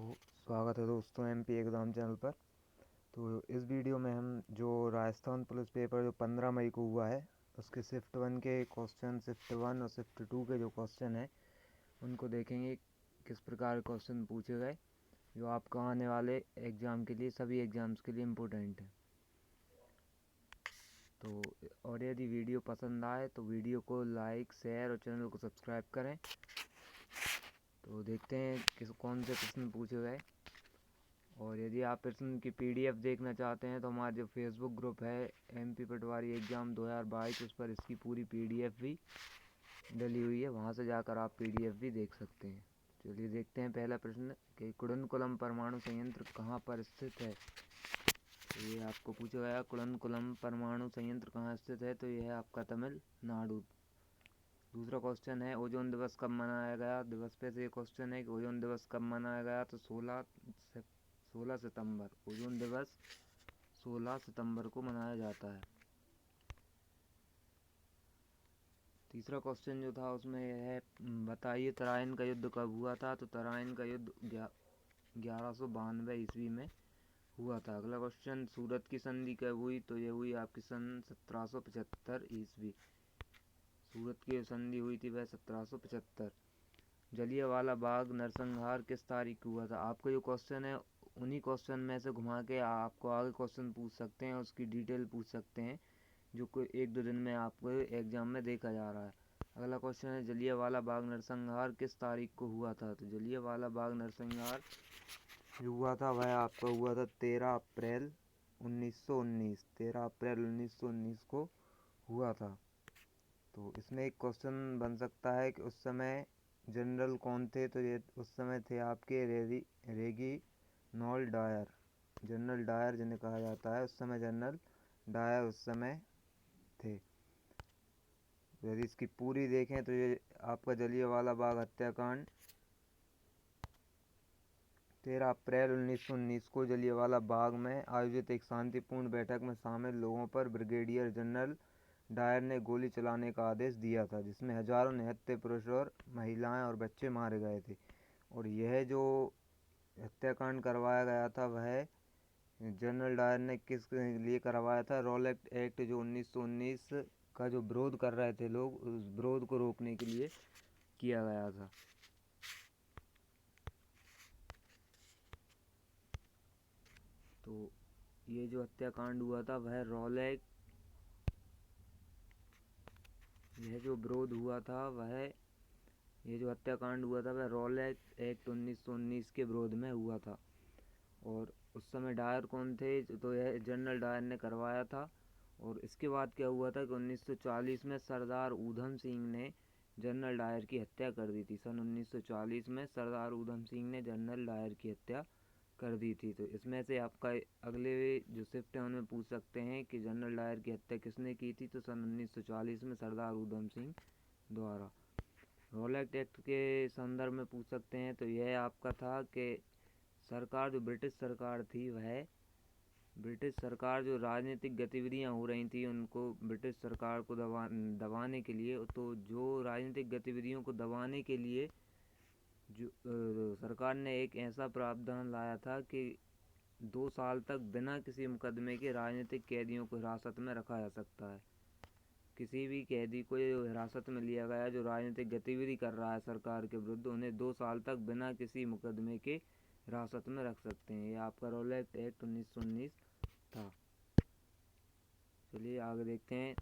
तो स्वागत है दोस्तों एमपी एग्ज़ाम चैनल पर। तो इस वीडियो में हम जो राजस्थान पुलिस पेपर जो 15 मई को हुआ है उसके शिफ्ट 1 के क्वेश्चन, शिफ्ट 1 और शिफ्ट 2 के जो क्वेश्चन हैं उनको देखेंगे किस प्रकार क्वेश्चन पूछे गए जो आपको आने वाले एग्ज़ाम के लिए, सभी एग्ज़ाम्स के लिए इम्पोर्टेंट है। तो और यदि वीडियो पसंद आए तो वीडियो को लाइक, शेयर और चैनल को सब्सक्राइब करें। तो देखते हैं कौन से प्रश्न पूछे गए। और यदि आप प्रश्न की पीडीएफ देखना चाहते हैं तो हमारा जो फेसबुक ग्रुप है एमपी पटवारी एग्ज़ाम 2022 उस पर इसकी पूरी पीडीएफ भी डली हुई है, वहां से जाकर आप पीडीएफ भी देख सकते हैं। चलिए देखते हैं पहला प्रश्न कि कुडनकुलम परमाणु संयंत्र कहाँ पर स्थित है। तो ये आपको पूछा गया कुडनकुलम परमाणु संयंत्र कहाँ स्थित है, तो यह है आपका तमिलनाडु। दूसरा क्वेश्चन है ओजोन दिवस कब मनाया गया। दिवस पे से क्वेश्चन है कि ओजोन दिवस कब मनाया गया, तो 16 सितंबर। ओजोन दिवस 16 सितंबर को मनाया जाता है। तीसरा क्वेश्चन जो था उसमें यह है बताइए तराइन का युद्ध कब हुआ था। तो तराइन का युद्ध 1192 ईस्वी में हुआ था। अगला क्वेश्चन सूरत की संधि कब हुई, तो यह हुई आपकी सन 1775 ईस्वी। सूरत की संधि हुई थी वह 1775। जलियांवाला बाग नरसंहार किस तारीख को हुआ था। आपको जो क्वेश्चन है उन्हीं क्वेश्चन में से घुमा के आपको आगे क्वेश्चन पूछ सकते हैं, उसकी डिटेल पूछ सकते हैं जो कोई एक दो दिन में आपको एग्जाम में देखा जा रहा है। अगला क्वेश्चन है जलियांवाला बाग नरसंहार किस तारीख को हुआ था। तो जलियांवाला बाग नरसंहार जो हुआ था वह आपका हुआ था 13 अप्रैल 1919। 13 अप्रैल 1919 को हुआ था। तो इसमें एक क्वेश्चन बन सकता है कि उस समय जनरल कौन थे। तो ये उस समय थे आपके रेगी डायर। जनरल डायर जिन्हें कहा जाता है, उस समय जनरल डायर उस समय थे। यदि इसकी पूरी देखें तो ये आपका जलियांवाला बाग हत्याकांड 13 अप्रैल 1919 को जलियांवाला बाग में आयोजित एक शांतिपूर्ण बैठक में शामिल लोगों पर ब्रिगेडियर जनरल डायर ने गोली चलाने का आदेश दिया था, जिसमें हजारों निहत्थे पुरुष और महिलाएं और बच्चे मारे गए थे। और यह जो हत्याकांड करवाया गया था वह जनरल डायर ने किस लिए करवाया था। रॉलेट एक्ट जो 1919 का जो विरोध कर रहे थे लोग, उस विरोध को रोकने के लिए किया गया था। तो ये जो हत्याकांड हुआ था वह यह जो विरोध हुआ था वह ये जो हत्याकांड हुआ था वह रॉलेट एक्ट 1919 के विरोध में हुआ था। और उस समय डायर कौन थे, तो यह जनरल डायर ने करवाया था। और इसके बाद क्या हुआ था कि 1940 में सरदार ऊधम सिंह ने जनरल डायर की हत्या कर दी थी। सन 1940 में सरदार ऊधम सिंह ने जनरल डायर की हत्या कर दी थी। तो इसमें से आपका अगले जो शिफ्ट है उनमें पूछ सकते हैं कि जनरल डायर की हत्या किसने की थी। तो सन 1940 में सरदार ऊधम सिंह द्वारा। रॉलेट एक्ट के संदर्भ में पूछ सकते हैं, तो यह आपका था कि सरकार जो ब्रिटिश सरकार थी वह ब्रिटिश सरकार जो राजनीतिक गतिविधियां हो रही थी उनको ब्रिटिश सरकार को दबाने के लिए, तो जो राजनीतिक गतिविधियों को दबाने के लिए जो सरकार ने एक ऐसा प्रावधान लाया था कि 2 साल तक बिना किसी मुकदमे के राजनीतिक कैदियों को हिरासत में रखा जा सकता है। किसी भी कैदी को हिरासत में लिया गया जो राजनीतिक गतिविधि कर रहा है सरकार के विरुद्ध, उन्हें 2 साल तक बिना किसी मुकदमे के हिरासत में रख सकते हैं। ये आपका रॉलेट एक्ट 1919 था। चलिए आगे देखते हैं।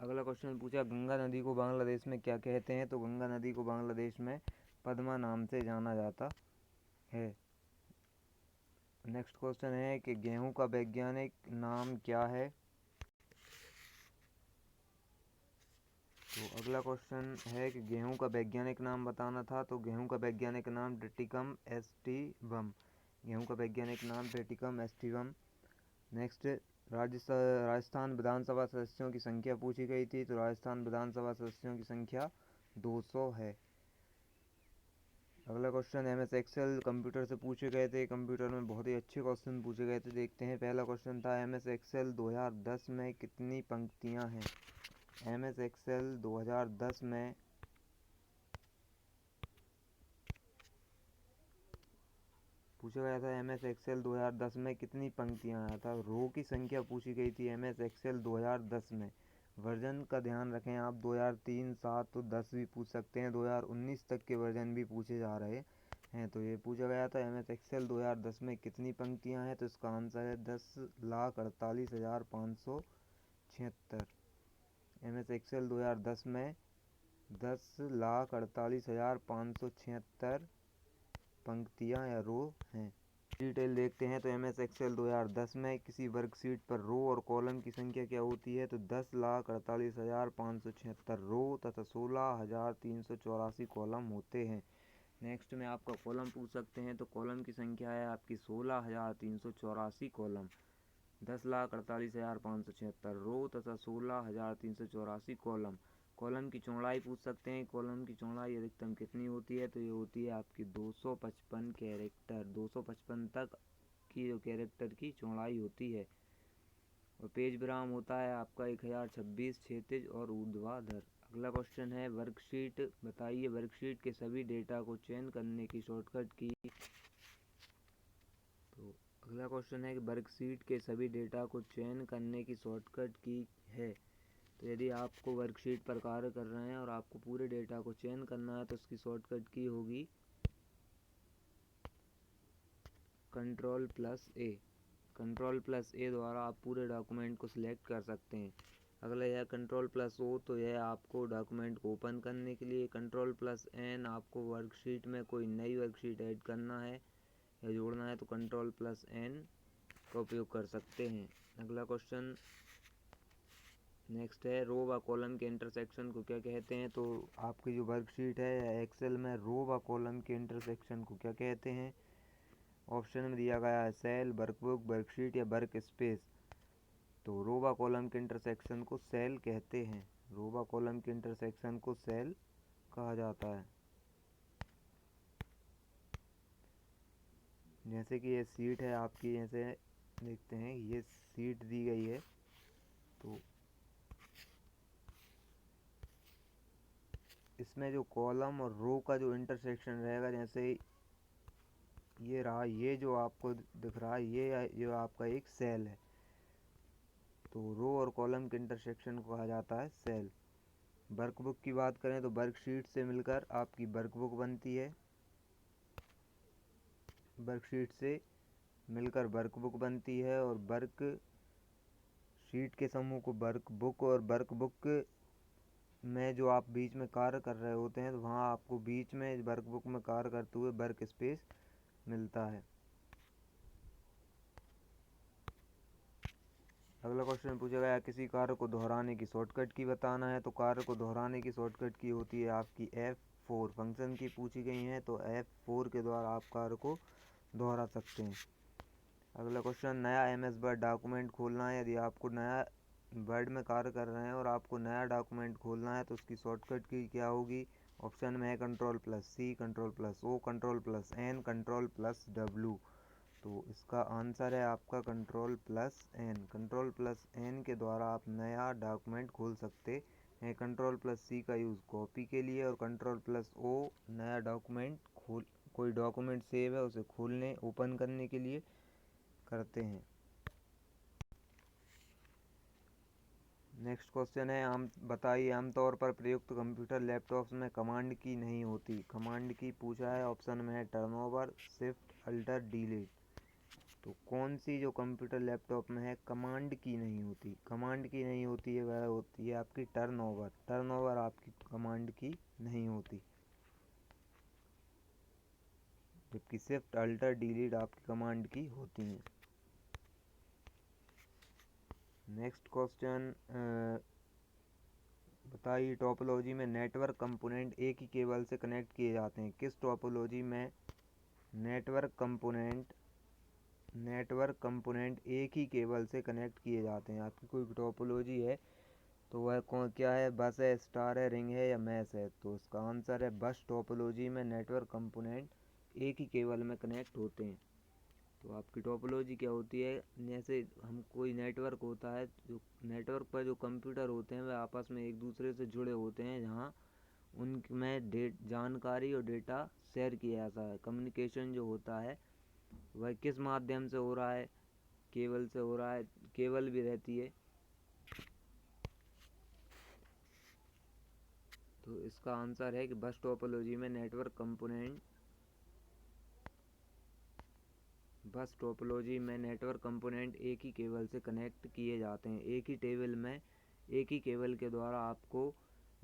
अगला क्वेश्चन पूछा गंगा नदी को बांग्लादेश में क्या कहते हैं। तो गंगा नदी को बांग्लादेश में पद्मा नाम से जाना जाता है। नेक्स्ट क्वेश्चन है कि गेहूं का वैज्ञानिक नाम क्या है। तो अगला क्वेश्चन है कि गेहूं का वैज्ञानिक नाम बताना था। तो गेहूं का वैज्ञानिक नाम ट्रिटिकम एस्टिवम। गेहूं का वैज्ञानिक नाम ट्रिटिकम एस्टिवम। नेक्स्ट राजस्थान विधानसभा सदस्यों की संख्या पूछी गई थी। तो राजस्थान विधानसभा सदस्यों की संख्या 200 है। अगला क्वेश्चन एमएस एक्सेल कंप्यूटर से पूछे गए थे। कंप्यूटर में बहुत ही अच्छे क्वेश्चन पूछे गए थे। देखते हैं पहला क्वेश्चन था एमएस एक्सेल 2010 में कितनी पंक्तियां हैं। एमएस एक्सेल 2010 में पूछा गया था MS एक्सेल 2010 में कितनी पंक्तियाँ आया था। रो की संख्या पूछी गई थी MS एक्सेल 2010 में। वर्जन का ध्यान रखें आप, 2003, 7 तो 10 भी पूछ सकते हैं, 2019 तक के वर्जन भी पूछे जा रहे हैं। तो ये पूछा गया था MS एक्सेल 2010 में कितनी पंक्तियाँ हैं, तो इसका आंसर है 10,48,576। MS एक्सेल 2010 में 10,48,576 पंक्तियाँ या रो हैं। डिटेल देखते हैं तो MS एक्सेल 2010 में किसी वर्कशीट पर रो और कॉलम की संख्या क्या होती है, तो 10,48,576 रो तथा 16,384 कॉलम होते हैं। नेक्स्ट में आपका कॉलम पूछ सकते हैं, तो कॉलम की संख्या है आपकी 16,384 कॉलम। 10,48,576 रो तथा 16,384 कॉलम। कॉलम की चौड़ाई पूछ सकते हैं, कॉलम की चौड़ाई अधिकतम कितनी होती है, तो ये होती है आपकी 255 कैरेक्टर। 255 तक की जो कैरेक्टर की चौड़ाई होती है। और पेज विराम होता है आपका 1026 क्षैतिज और ऊर्ध्वाधर। अगला क्वेश्चन है, वर्कशीट बताइए, वर्कशीट के सभी डेटा को चयन करने की शॉर्टकट की। तो अगला क्वेश्चन है कि वर्कशीट के सभी डेटा को चयन करने की शॉर्टकट की है। तो यदि आपको वर्कशीट पर कार्य कर रहे हैं और आपको पूरे डेटा को चयन करना है, तो उसकी शॉर्टकट की होगी Ctrl+A। Ctrl+A द्वारा आप पूरे डॉक्यूमेंट को सिलेक्ट कर सकते हैं। अगला यह Ctrl+O, तो यह आपको डॉक्यूमेंट को ओपन करने के लिए। Ctrl+N आपको वर्कशीट में कोई नई वर्कशीट ऐड करना है या जोड़ना है, तो Ctrl+N का उपयोग कर सकते हैं। अगला क्वेश्चन नेक्स्ट है, रो व कॉलम के इंटरसेक्शन को क्या कहते हैं। तो आपकी जो वर्कशीट है या एक्सेल में रो व कॉलम के इंटरसेक्शन को क्या कहते हैं। ऑप्शन में दिया गया है सेल, वर्कबुक, वर्कशीट या वर्क स्पेस। तो रो व कॉलम के इंटरसेक्शन को सेल कहते हैं। रो व कॉलम के इंटरसेक्शन को सेल कहा जाता है। जैसे कि ये सीट है आपकी, जैसे देखते हैं ये सीट दी गई है, तो इसमें जो कॉलम और रो का जो इंटरसेक्शन रहेगा, जैसे ये रहा, ये जो आपको दिख रहा है ये जो आपका एक सेल है, तो रो और कॉलम के इंटरसेक्शन को कहा जाता है सेल। वर्कबुक की बात करें तो वर्कशीट से मिलकर आपकी वर्कबुक बनती है। वर्कशीट से मिलकर वर्कबुक बनती है और वर्क शीट के समूह को वर्कबुक, और वर्कबुक में जो आप बीच में कार्य कर रहे होते हैं, तो वहाँ आपको बीच में वर्कबुक में कार्य करते हुए वर्क स्पेस मिलता है। अगला क्वेश्चन पूछा गया, किसी कार्य को दोहराने की शॉर्टकट की बताना है। तो कार्य को दोहराने की शॉर्टकट की होती है आपकी F4। फंक्शन की पूछी गई हैं, तो F4 के द्वारा आप कार्य को दोहरा सकते हैं। अगला क्वेश्चन, नया MS वर्ड डॉक्यूमेंट खोलना है। यदि आपको नया वर्ड में कार्य कर रहे हैं और आपको नया डॉक्यूमेंट खोलना है, तो उसकी शॉर्टकट की क्या होगी। ऑप्शन में है Ctrl+C, Ctrl+O, Ctrl+N, Ctrl+W। तो इसका आंसर है आपका Ctrl+N। Ctrl+N के द्वारा आप नया डॉक्यूमेंट खोल सकते हैं। Ctrl+C का यूज़ कॉपी के लिए और Ctrl+O नया डॉक्यूमेंट कोई डॉक्यूमेंट सेव है उसे खोलने ओपन करने के लिए करते हैं। नेक्स्ट क्वेश्चन है, बताइए आमतौर पर प्रयुक्त कंप्यूटर लैपटॉप्स में कमांड की नहीं होती। कमांड की पूछा है, ऑप्शन में है टर्नओवर, शिफ्ट, अल्टर, डिलीट। तो कौन सी जो कंप्यूटर लैपटॉप में है कमांड की नहीं होती। कमांड की नहीं होती है वह होती है आपकी टर्नओवर। टर्नओवर आपकी कमांड की नहीं होती, जबकि शिफ्ट, अल्टर, डिलीट आपकी कमांड की होती हैं। नेक्स्ट क्वेश्चन, बताइए टोपोलॉजी में नेटवर्क कंपोनेंट एक ही केबल से कनेक्ट किए जाते हैं। किस टोपोलॉजी में नेटवर्क कंपोनेंट एक ही केबल से कनेक्ट किए जाते हैं। आपकी कोई टोपोलॉजी है तो वह क्या है, बस है, स्टार है, रिंग है या मैश है। तो इसका आंसर है बस टोपोलॉजी में नेटवर्क कंपोनेंट एक ही केबल में कनेक्ट होते हैं। तो आपकी टोपोलॉजी क्या होती है, जैसे हम कोई नेटवर्क होता है, जो नेटवर्क पर जो कंप्यूटर होते हैं वे आपस में एक दूसरे से जुड़े होते हैं, जहाँ उनमें जानकारी और डेटा शेयर किया जाता है। कम्युनिकेशन जो होता है वह किस माध्यम से हो रहा है? केबल से हो रहा है, केबल भी रहती है। तो इसका आंसर है कि बस टोपोलॉजी में नेटवर्क कंपोनेंट एक ही केबल से कनेक्ट किए जाते हैं। एक ही केबल के द्वारा आपको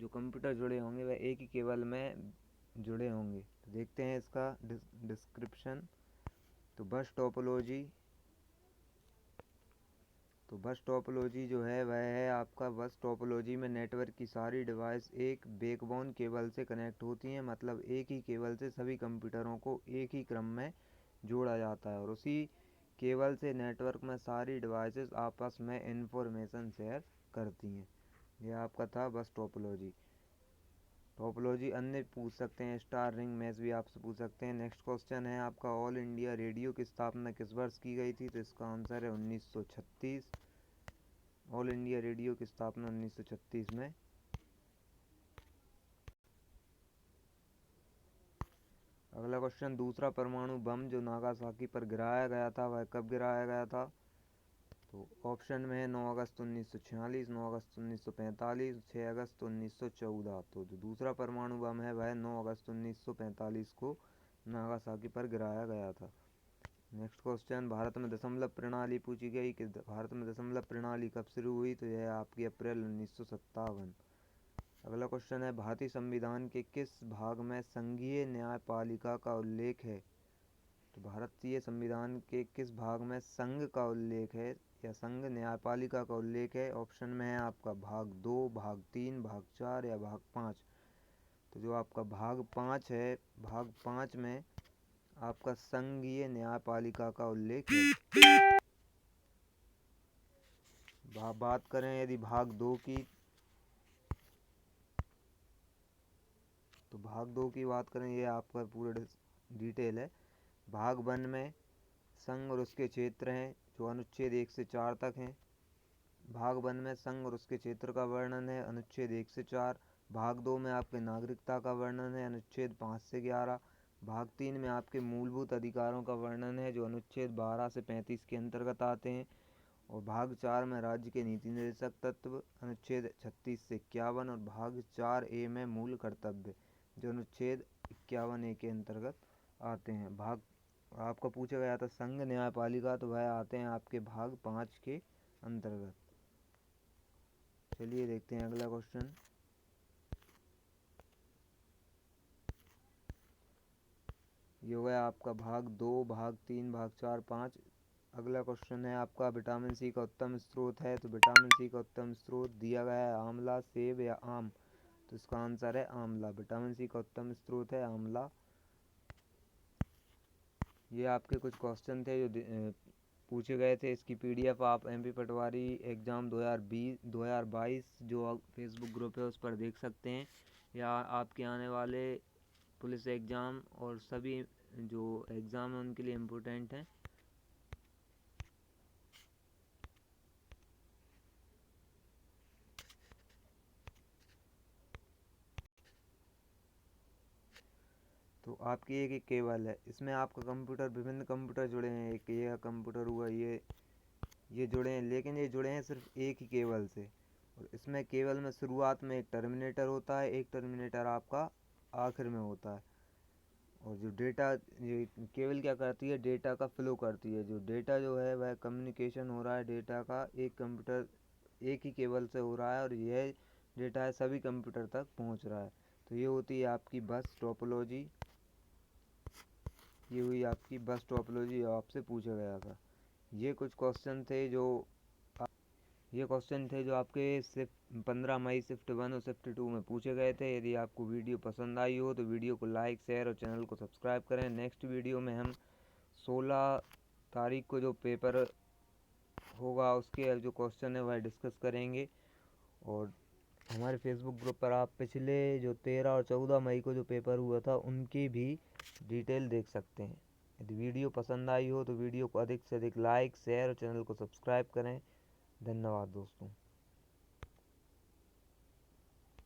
जो कंप्यूटर जुड़े होंगे वह एक ही केबल में जुड़े होंगे। तो देखते हैं इसका डिस्क्रिप्शन। तो बस टोपोलॉजी जो है वह है आपका, बस टोपोलॉजी में नेटवर्क की सारी डिवाइस एक बैकबोन केबल से कनेक्ट होती हैं। मतलब एक ही केबल से सभी कंप्यूटरों को एक ही क्रम में जोड़ा जाता है और उसी केबल से नेटवर्क में सारी डिवाइसेस आपस में इंफॉर्मेशन शेयर करती हैं। यह आपका था बस टोपोलॉजी। अन्य पूछ सकते हैं, स्टार रिंग मैच भी आपसे पूछ सकते हैं। नेक्स्ट क्वेश्चन है आपका, ऑल इंडिया रेडियो की स्थापना किस वर्ष की गई थी? तो इसका आंसर है 1936। ऑल इंडिया रेडियो की स्थापना 1936 में। अगला क्वेश्चन, दूसरा परमाणु बम जो नागासाकी पर गिराया गया था वह कब गिराया गया था? तो ऑप्शन में है 9 अगस्त 1946, 9 अगस्त 1945, 6 अगस्त 1914। तो जो दूसरा परमाणु बम है वह 9 अगस्त 1945 को नागासाकी पर गिराया गया था। नेक्स्ट क्वेश्चन, भारत में दशमलव प्रणाली पूछी गई कि भारत में दशमलव प्रणाली कब शुरू हुई? तो यह आपकी अप्रैल 1957। अगला क्वेश्चन है, भारतीय संविधान के किस भाग में संघीय न्यायपालिका का उल्लेख है? तो भारतीय संविधान के किस भाग में संघ का उल्लेख है या संघ न्यायपालिका का उल्लेख है? ऑप्शन में है आपका भाग 2, भाग 3, भाग 4 या भाग 5। तो जो आपका भाग 5 है, भाग 5 में आपका संघीय न्यायपालिका का उल्लेख है। बात करें यदि भाग 2 की, तो भाग 2 की बात करें, ये आपका पूरा डिटेल है। भाग 1 में संघ और उसके क्षेत्र हैं जो अनुच्छेद 1 से 4 तक हैं। भाग 1 में संघ और उसके क्षेत्र का वर्णन है, अनुच्छेद 1 से 4। भाग 2 में आपके नागरिकता का वर्णन है, अनुच्छेद 5 से 11। भाग 3 में आपके मूलभूत अधिकारों का वर्णन है जो अनुच्छेद 12 से 35 के अंतर्गत आते हैं। और भाग 4 में राज्य के नीति निर्देशक तत्व, अनुच्छेद 36 से 51। और भाग 4A में मूल कर्तव्य जो अनुच्छेद 51A के अंतर्गत आते हैं। भाग आपको पूछा गया था संघ न्यायपालिका, तो वह आते हैं आपके भाग 5 के अंतर्गत। चलिए देखते हैं अगला क्वेश्चन। ये हो गया आपका भाग 2, भाग 3, भाग 4, 5। अगला क्वेश्चन है आपका, विटामिन सी का उत्तम स्रोत है? तो विटामिन सी का उत्तम स्रोत दिया गया है आंवला, सेब या आम। तो इसका आंसर है आंवला। विटामिन सी का उत्तम स्रोत है आंवला। ये आपके कुछ क्वेश्चन थे जो पूछे गए थे। इसकी PDF आप MP पटवारी एग्ज़ाम 2022 जो फेसबुक ग्रुप है उस पर देख सकते हैं, या आपके आने वाले पुलिस एग्ज़ाम और सभी जो एग्ज़ाम हैं उनके लिए इम्पोर्टेंट हैं। तो आपकी एक केबल है, इसमें आपका कंप्यूटर, विभिन्न कंप्यूटर जुड़े हैं। एक ये कंप्यूटर हुआ, ये जुड़े हैं, लेकिन ये जुड़े हैं सिर्फ एक ही केबल से। और इसमें केबल में शुरुआत में एक टर्मिनेटर होता है, एक टर्मिनेटर आपका आखिर में होता है। और जो डेटा, ये केबल क्या करती है, डेटा का फ्लो करती है। जो डेटा जो है वह कम्युनिकेशन हो रहा है डेटा का, एक ही केबल से हो रहा है और यह डेटा है सभी कंप्यूटर तक पहुंच रहा है। तो ये होती है आपकी बस टोपोलॉजी। ये हुई आपकी बस टोपोलॉजी आपसे पूछा गया था। ये कुछ क्वेश्चन थे जो आपके शिफ्ट 15 मई शिफ्ट 1 और शिफ्ट 2 में पूछे गए थे। यदि आपको वीडियो पसंद आई हो तो वीडियो को लाइक, शेयर और चैनल को सब्सक्राइब करें। नेक्स्ट वीडियो में हम 16 तारीख को जो पेपर होगा उसके जो क्वेश्चन है वह डिस्कस करेंगे। और हमारे फेसबुक ग्रुप पर आप पिछले जो 13 और 14 मई को जो पेपर हुआ था उनकी भी डिटेल देख सकते हैं। यदि वीडियो पसंद आई हो तो वीडियो को अधिक से अधिक लाइक, शेयर और चैनल को सब्सक्राइब करें। धन्यवाद दोस्तों।